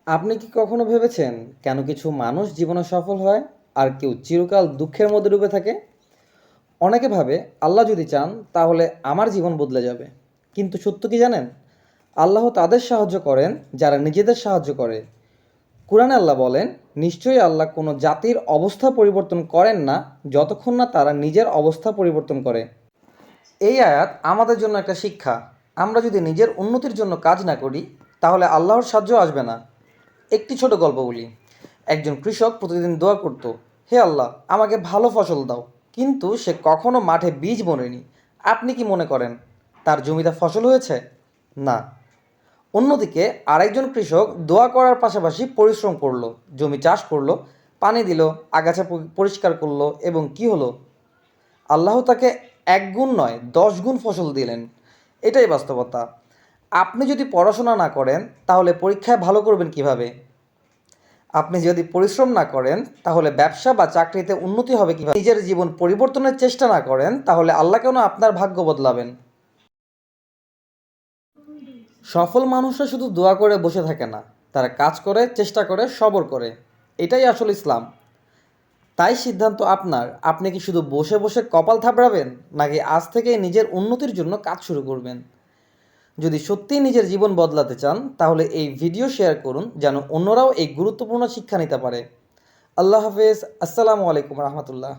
আপনি কি কখনো ভেবেছেন কেন কিছু মানুষ জীবনে সফল হয় আর কেউ চিরকাল দুঃখের মধ্যে ডুবে থাকে? অনেকে ভাবে আল্লাহ যদি চান তাহলে আমার জীবন বদলে যাবে। কিন্তু সত্য কি জানেন? আল্লাহ তাদের সাহায্য করেন যারা নিজেদের সাহায্য করে। কুরআনে আল্লাহ বলেন, নিশ্চয়ই আল্লাহ কোনো জাতির অবস্থা পরিবর্তন করেন না যতক্ষণ না তারা নিজের অবস্থা পরিবর্তন করে। এই আয়াত আমাদের জন্য একটা শিক্ষা। আমরা যদি নিজের উন্নতির জন্য কাজ না করি তাহলে আল্লাহর সাহায্য আসবে না। একটি ছোট গল্প বলি। একজন কৃষক প্রতিদিন দোয়া করত, হে আল্লাহ আমাকে ভালো ফসল দাও। কিন্তু সে কখনো মাঠে বীজ বোনেনি। আপনি কি মনে করেন তার জমিতে ফসল হয়েছে? না। অন্যদিকে আরেকজন কৃষক দোয়া করার পাশাপাশি পরিশ্রম করলো, জমি চাষ করলো, পানি দিল, আগাছা পরিষ্কার করলো, এবং কি হলো? আল্লাহ তাকে 1 গুণ নয় 10 গুণ ফসল দিলেন। এটাই বাস্তবতা। আপনি যদি পড়াশোনা না করেন তাহলে পরীক্ষায় ভালো করবেন কিভাবে? আপনি যদি পরিশ্রম না করেন তাহলে ব্যবসা বা চাকরিতে উন্নতি হবে কিভাবে? নিজের জীবন পরিবর্তনের চেষ্টা না করেন তাহলে আল্লাহ কেন আপনার ভাগ্য বদলাবেন? সফল মানুষরা শুধু দোয়া করে বসে থাকে না, তারা কাজ করে, চেষ্টা করে, সবর করে। এটাই আসল ইসলাম। তাই সিদ্ধান্ত আপনার। আপনি কি শুধু বসে বসে কপাল থাপড়াবেন, নাকি আজ থেকেই নিজের উন্নতির জন্য কাজ শুরু করবেন? যদি সত্যিই নিজের জীবন বদলাতে চান তাহলে এই ভিডিও শেয়ার করুন যেন অন্যরাও এই গুরুত্বপূর্ণ শিক্ষা নিতে পারে। আল্লাহ হাফেজ। আসসালামু আলাইকুম রহমতুল্লাহ।